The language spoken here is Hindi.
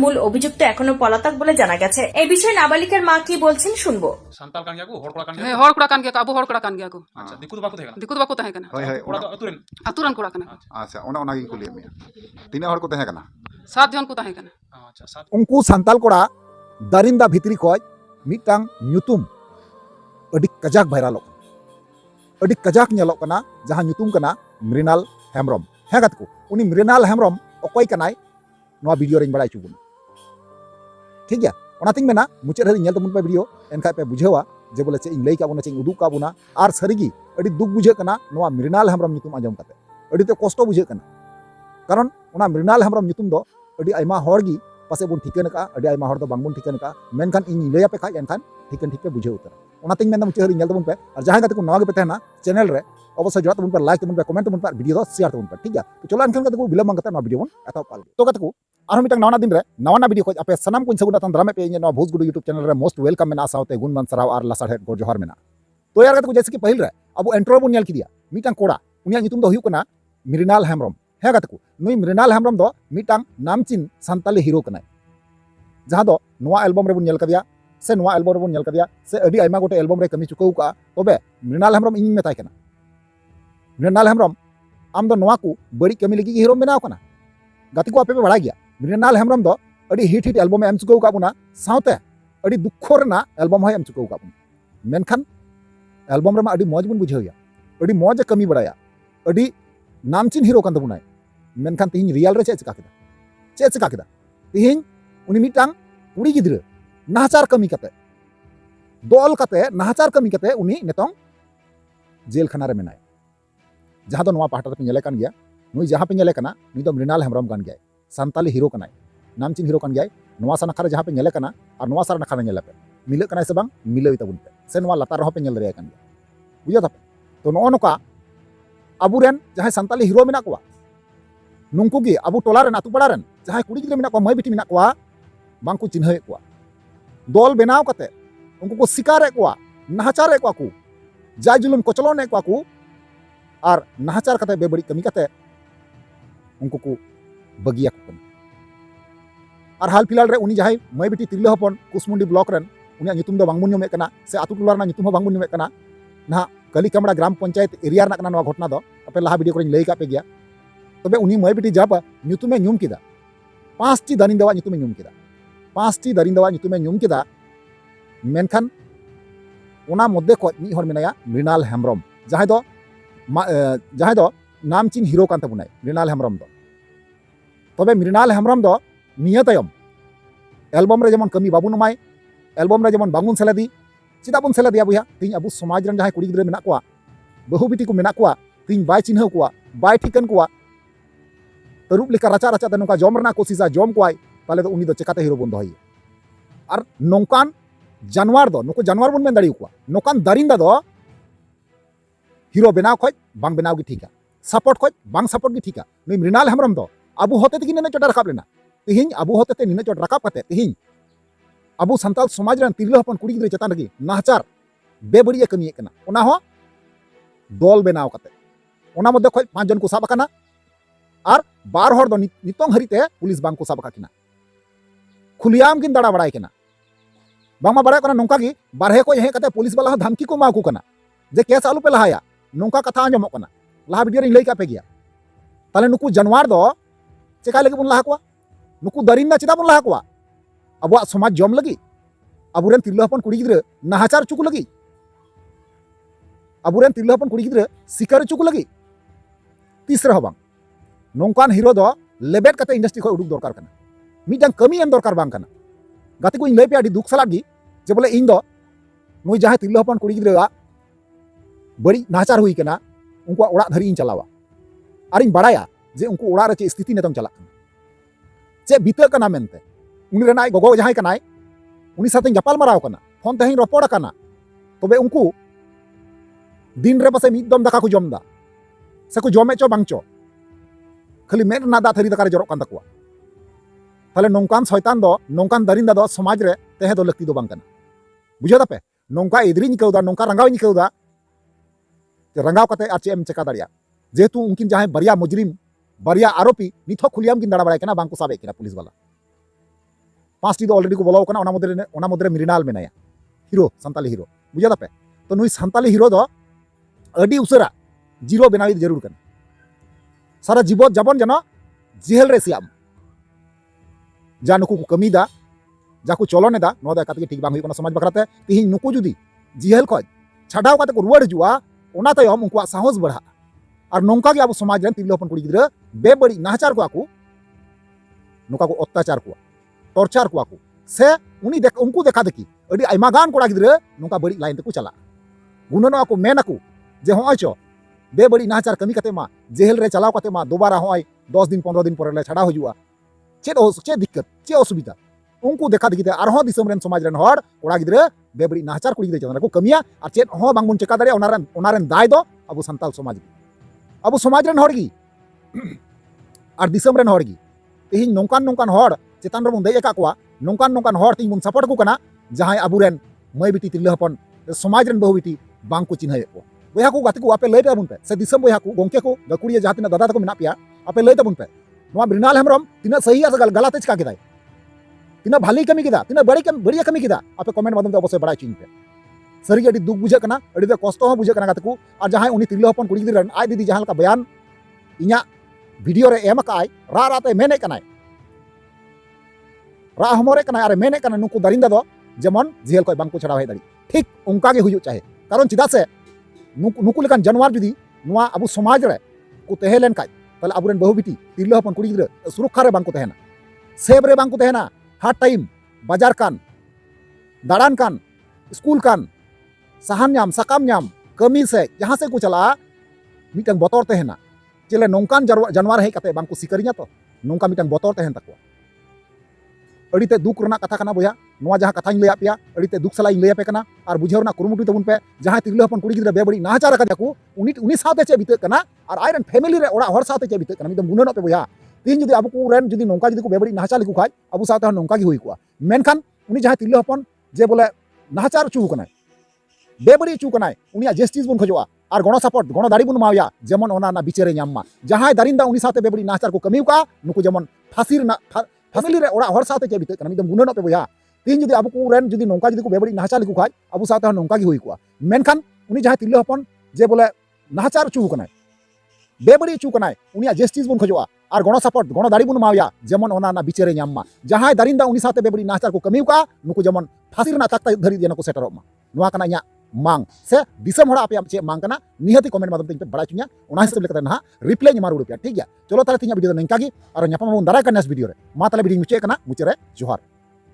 মূল অভিযুক্ত এখনো পলাতক বলে জানা গেছে। এই বিষয়ে নাবালিকার মা কি বলছেন শুনবো। santal kan giaku hor kora kan ᱦᱮᱸ ᱦᱚᱲ ᱠᱚᱲᱟ ᱠᱟᱱ ᱜᱮᱭᱟ ᱠᱚ, ᱟᱵᱚ ᱦᱚᱲ ᱠᱚᱲᱟ ᱠᱟᱱ ᱜᱮᱭᱟ ᱠᱚ, acha diku do bako thekana ᱫᱤᱠᱩ ᱫᱚ ᱵᱟᱠᱚ ᱛᱟᱦᱮᱸ ᱠᱟᱱᱟ, ᱦᱳᱭ ᱦᱳᱭ ora do aturen ᱟᱹᱛᱩ ᱨᱮᱱ ᱠᱚᱲᱟ ᱠᱟᱱᱟ ᱠᱚ, ᱟᱪᱪᱷᱟ ᱚᱱᱟᱜᱤᱧ ᱠᱩᱞᱤᱭᱮᱫ ᱢᱮᱭᱟ ᱛᱤᱱᱟᱹᱜ ᱦᱚᱲ ᱠᱚ ᱛᱟᱦᱮᱸ ᱠᱟᱱᱟ 7 ᱡᱚᱱ ᱠᱚ ᱛᱟᱦᱮᱸ ᱠᱟᱱᱟ। acha sat उनको सांताल कोड़ा दारिंदा भितरी खoj मिटांग ᱧᱩᱛᱩᱢ अडी कजाक भाइरालोग अडी कजाक ᱧᱮᱞᱚᱜ ᱠᱟᱱᱟ जहां ᱧᱩᱛᱩᱢ ᱠᱟᱱᱟ मृणाल हेम्ब्रम है गत को उनी मृणाल हेम्ब्रम अकॉय कनाय नवा वीडियो रेन बड़ाई चुबुन ठीक गया ओनातिंग मेना मुचाद हरि नेल तबुन पे वीडियो एनखा पे बुझेवा जे बोले चे इन लई काबुना चे उदुक काबुना आर सरिगी अडी दुख बुझे कना नवा मृणाल हेम्ब्रम ᱧᱩᱛᱩᱢ आंजम काते अडी ते कष्ट बुझे कना कारण ओना मृणाल हेम्ब्रम ᱧᱩᱛᱩम दो अडी आयमा हॉर्गी पासे बुन ठिकान का अडी आयमा हॉर दो बांगबुन ठिकान का मेनखान इन लई पे खाय एनखान ठिकान ठीक पे बुझे उतर ओनातिंग मेना मुचाद हरि नेल तबुन पे और जहां गाते को नवा गे पे तहना चैनल रे अवश्य जोड़ा तबुन पे लाइक तबुन पे कमेंट तबुन पे वीडियो दो शेयर तबुन पे ठीक है तो चलो एनखान गाते को बिलम मांगते ना वीडियो बन एता पाल तो गाते को आरो मिटang नावना दिन रे नावना वीडियो को आपे सनाम को सगुना तन द्रामे पे नो भोज गुडू यूट्यूब चैनल रे मोस्ट वेलकम मेना साउते गुणमान सराव और लसाड़ हेड गोर जोहार मेना तो यार गाते को जैसे कि पहिल रे अब एंट्रो बुन नेल किदिया मिटang कोड़ा उनिया ᱧᱩᱛᱩᱢ दो हुयु कना मृणाल हेम्ब्रम है गाते को नुई मृणाल हेम्ब्रम दो मिटang नामचिन सांताली हीरो कनाय जहां दो नवा एल्बम रे बुन नेल कदिया से नवा एल्बम रे बुन नेल कदिया से अडी आयमा गोटे एल्बम रे कमी चुकाउ का तबे मृणाल हेम्ब्रम इन मेताय कना मृणाल हेम्ब्रम आम दो नवा को बड़ी कमी लगी हीरो बनाव कना गाती को आपे पे बड़ा गया मृणाल हेम्ब्रम दो अडी हिट हिट एल्बम एम चुकाउ का बुना साउते अडी दुखो रेना एल्बम होय एम चुकाउ का बुन मेनखान एल्बम रे मा अडी मौज बुन बुझावया अडी मौज कमी बड़ाया अडी नामचिन हीरो कान तबुनाय मेनखान तिहिन रियल रे चेक चिका केदा तिहिन उनी मिटांग कुड़ी गिद्रा नाचार कमी कते दल कते नाचार कमी कते उनी नेतोंग जेल खाना रे मेनाय जहां दो नवा पाहटा पे नेले कान गया नुई जहां पे नेले कना नुई दो मृणाल हेम्ब्रम कान गया सांताली हीरो कनाय नामचिन हीरो कान गया नवा सनाखा रे जहां पे नेले कना और नवा सारा नखा रे नेले पे मिले कनाय से बांग मिले तबुन पे से नवा लातार हो पे नेल रे कान गया बुझा था तो नो नोका अबुरेन जहां सांताली हीरो मेना कोवा नुंकु गी अबु टोला रेन अतु पड़ा रेन जहां कुड़ी गिद्रा मेना को मय बिटी मेना कोवा बांग को चिन्हे कोवा दल बनाव कते उनको को शिकारे कोवा नाहचारे कोवा को जाय जुलुम कोचलोने कोवा को और नाहचार कते बेबड़ी कमी कते उनको को बगिया को कना और हाल फिलहाल रे उनी जहां मय बिटी तिरले हपन कुसमुंडी ब्लॉक रेन उनिया ᱧᱩᱛᱩᱢ दो बांगबुन ᱧᱩᱢᱮ कना से अतु टोला ᱨᱮᱱᱟᱜ ᱧᱩᱛᱩᱢ हो बांगबुन ᱧᱩᱢᱮ कना ना कली कमड़ा ग्राम पंचायत एरिया ᱨᱮᱱᱟᱜ कना नवा घटना दो आपे लाहा वीडियो को लई का पे गया तबे उनी मय बिटी जब ᱧᱩᱛᱩᱢᱮ ᱧᱩᱢ किदा 5टी दारिंदावा ᱧᱩᱛᱩᱢᱮ ᱧᱩᱢ किदा 5टी दारिंदावा ᱧᱩᱛᱩᱢᱮ ᱧᱩᱢ किदा मेनखान ओना मध्य को मी हर मेनाया मृणाल हेम्ब्रम जहां दो नामचिन हीरो कान तबुनाय मृणाल हेम्ब्रम दो तबे मृणाल हेम्ब्रम दो निया तायम एल्बम रे जेमन कमी बाबू नमाय एल्बम रे जेमन बांगुन सेलादी चिदा बुन सेलादिया बुया तीन अबु समाज रन जहां कुड़ी गिद्रा मेना कोआ बहु बिटी को मेना कोआ तीन बाय चिन्ह कोआ बाय ठिकन कोआ तरुप लेका रचा रचा नौका जम रना कोशिशा जम कोआय ताले तो उनी दो चेकाते हीरो बन दोहई और नौकान जानवर दो नुको जानवर बन मेन दाड़ी कोआ नौकान दारिंदा दो हीरो बनाव खoj बांग बनाव गी ठीका सपोर्ट खoj बांग सपोर्ट गी ठीका नुई मृणाल हेम्ब्रम दो अबु होते तकी नेने चोटा रखाब लेना तिहिन अबु होते ते निने चोट रखाब कते तिहिन अबु संताल समाज रन तिरले हपन कुड़ी गिद्रा चेतान रगी नाहचार बेबड़िया कमी कना ओना हो दल बनाव कते ओना मध्य खoj 5 जन को साब कना और 12 हर दो नितोंग हरिते पुलिस बांग को साब काकिना खुलियाम किन दाड़ा बड़ाय कना बांगमा बड़ा कना नौका की बारहे को यहे कते पुलिस वाला धमकी को माकू कना जे केस आलू पे लहाया नौका कथा आंजमो कना लहा वीडियो रे लई का पे गया ताले नुकु जानवर दो चेका लगी बुन लहा कोआ नुकु दरिंदा चिदा बुन लहा कोआ अबुआ समाज जम लगी अबुरेन तिरले हपन कुड़ी गिद्रा नाहचार चुकु लगी अबुरेन तिरले हपन कुड़ी गिद्रा शिकार चुकु लगी तीसरा हबांग नौकान हीरो दो लेबेट कते इंडस्ट्री को उडुक दरकार कना मिटang कमी एम दरकार बांग कना गाते को इन लई पे आडी दुख सलाग गी जे बोले इन दो नुई जहां तिरले हपन कुड़ी गिद्रा बड़ी नाहचार हुई कना उनको ओड़ा धरी इन चलावा और इन बड़ाया जे उनको ओड़ा रे चे स्थिति नेतम चला कना चे बीते कना मेनते उनी रेनाय गोगो जहां कनाय उनी साथे जपाल माराव कना फोन तेहिं रपड़ कना तबे उनको दिन रे पासे मिद दम दाका को जमदा से को जमे चो बांग चो खाली मेद ना दा थरी दाका रे जरक कान तकुआ ताले नौकान शयतान दो नौकान दारिंदा दो समाज रे तेहे दो लक्ति दो बांग कना बुझा दापे नौका इदरिन कौदा नौका रंगाव कौदा रंगाव कते आर चे एम चेका दाड़िया जेहेतु उनकिन जहां बरिया मुजरिम बरिया आरोपी निथो खुलियाम किन दाड़ा बड़ाय कना बांग को साबे किना पुलिस वाला 5टी तो ऑलरेडी को बोलाव कना ओना मध्य मृणाल मेनाया हिरो सान्ताली हिरो बुझा दापे तो नुई सान्ताली हिरो दो अडी उसरा जीरो बनावी जरूर कना सारा जीवन जाबन जनो जेल रे सियाम जा नुकु को कमीदा जाकू चलन एदा नो दा काते ठीक बांग हुई कना समाज बखराते तिहिं नुकु जुदी जेल खoj छाडाव काते को रुवाड़ जुआ ओना तायम उनकुआ साहस बढ़ा और नौका के अब समाज रन तिरले हपन कुड़ी गिद्रा बेबड़ी नाहचार को आकू नुका को अत्याचार को टॉर्चर को आकू से उनी देख उनको देखा देखी अडी आयमा गान कोड़ा गिद्रा नुका बड़ी लाइन तक चला गुननो आकू मेन आकू जे होय चो बेबड़ी नाहचार कमी कते मा जेल रे चलाव कते मा दोबारा होय 10 दिन 15 दिन पर ले छाड़ा हुआ चे दिक्कत चे असुविधा उनको देखा देखी आरहों दिसम रेन समाज रेन हर कोड़ा गिद्रा बेबड़ी नाहचार कुड़ी गिद्रा चंद्र को कमिया और चेत हों बांग बुन चेका दारे ओनारेन दाय दो अब संताल समाज अब समाज रेन हर गी और दिसम रेन हर गी तिहिं नौकान हर चेतान रे बुन देय एका कोआ नौकान हर तिहिं बुन सपोर्ट को कना जहां अबुरेन मई बिटी तिरले हपन समाज रेन बहु बिटी बांग को चिन्ह को बया को गाते को आपे लय ताबुन पे से दिसम बया को गोंके को गकुड़िया जहां तिना दादा तको मेना पिया आपे लय ताबुन पे नोआ मृणाल हेम्ब्रम तिना सही आ गलत चिका केदाय तिना भाली कमी किदा तिना बड़ी कमी किदा आपे कमेंट माध्यम ते अवश्य बड़ा चिन पे सरी अडी दुख बुझा कना अडी ते कष्ट हो बुझा कना गाते को और जहां उनी तिरले हपन कुड़ी गिद्रा आज दीदी जहां का बयान इना वीडियो रे एम काय रा ते मेने कनाय रा हमरे कनाय अरे मेने कना नुकु दारिंदा दो जेमन जेल को बांग को छड़ा है दाड़ी ठीक उनका के हुजु चाहे कारण चिदा से नुकु लेकान जानवर जुदी नुआ अबु समाज रे को तहेलेन काय तले अबुरेन बहु बिटी तिरले हपन कुड़ी गिद्रा सुरक्षा रे बांग को तहेना सेब रे बांग को तहेना हाट टाइम बाजार कान दाड़ान कान स्कूल कान साहान नाम साकाम नाम कमी से जहाँ से को चला मिटन बतर तहेना चले नौकान जानवर है कते बांग को सिकरिया तो नौका मिटन बतर तहेन तको अड़ीते दुख रना कथा कना बोया नोआ जहाँ कथाኝ लैया पिया अड़ीते दुख सलाई लैया पे कना और बुझाव ना कुरुमुटु तबुन पे जहाँ तिरले हपन कुड़ी गिद्रा बेबड़ी नाहचार कदा को उनी साथे चे बिते कना और आयरन फैमिली रे ओड़ा हर साथे चे बिते कना मिदम गुननो पे बोया तीन जुदी अब को रेन जुदी नौका जुदी को बेबड़ी नाहचार लिखु खाय अब साथे नौका गी हुई को मेनखान उनी जहाँ तिरले हपन जे बोले नाहचार चू कना बेबड़ी चू कना उनी जस्टिस बुन खोजवा और गण सपोर्ट गण दाड़ी बुन मावया जेमन ओना ना बिचारे ᱧᱟᱢ जहाँ दारिंदा उनी साथे बेबड़ी नाहचार को कमी का नुकु जेमन फांसी ना फैमिली रे ओड़ा हर साथे चे बिते कना मिदम गुननो पे बोया तीन जुदी अब को रेन जुदी नौका जुदी को बेबड़ी नाहचार लिखु खाय अब साथे नौका गी हुई को मेनखान उनी जहाँ तिरले हपन जे बोले नाहचार चू कना बेबड़ी चू कना उनी जस्टिस बुन खोजवा और गण सपोर्ट गण दाड़ी बुन मावया जेमन ओना ना बिचारे ᱧᱟᱢ जहाँ दारिंदा उनी साथे बेबड़ी नाहचार को कमी का नुकु जेमन फांसी ᱨᱮᱱᱟᱜ ᱛᱟᱠᱛᱟ ᱫᱷᱟᱹᱨᱤᱡ ᱡᱮᱱᱚ ᱠᱚ ᱥᱮᱴᱮᱨᱚᱜ ᱢᱟ ᱱᱚᱣᱟ ᱠᱟᱱᱟ ᱤᱧᱟᱹᱜ ᱢᱟᱝ ᱥᱮ ᱫᱤᱥᱚᱢ ᱦᱚᱲᱟᱜ ᱟᱯᱮᱭᱟᱜ ᱪᱮᱫ ᱢᱟᱝ ᱠᱟᱱᱟ ᱱᱤᱦᱟᱹᱛᱤ ᱠᱚᱢᱮᱱᱴ ᱢᱟध्यᱢ ᱛᱮ ᱤᱧ ᱯᱮ ᱵᱟᱲᱟᱭ ᱦᱚᱪᱚᱧᱟ ᱚᱱᱟ ᱦᱤᱥᱟᱹᱵ ᱞᱮᱠᱟᱛᱮ ᱱᱟᱦᱟᱜ ᱨᱤᱯᱞᱟᱭ ᱧ ᱮᱢᱟ ᱨᱩᱣᱟᱹᱲ ᱯᱮᱭᱟ ᱴᱷᱤᱠ ᱜᱮᱭᱟ ᱪᱚᱞᱚ ᱛᱟᱦᱞᱮ ᱛᱤᱦᱤᱧᱟᱜ ᱵᱷᱤᱰᱤᱭᱳ ᱫᱚ ᱱᱤᱝᱠᱟ ᱜᱮ ᱟᱨ ᱧᱟᱯᱟᱢ ᱟᱵᱚᱱ ᱫᱟᱨᱟᱭ ᱠᱟᱱ ᱱᱮᱠᱥᱴ ᱵᱷᱤᱰᱤᱭᱳ ᱨᱮ ᱢᱟ ᱛᱟᱦᱞᱮ ᱵᱷᱤᱰᱤᱭᱳᱧ ᱢᱩᱪᱟᱹᱫ ᱠᱟᱱᱟ ᱢᱩᱪᱟᱹᱫ ᱨᱮ ᱡᱚᱦᱟᱨ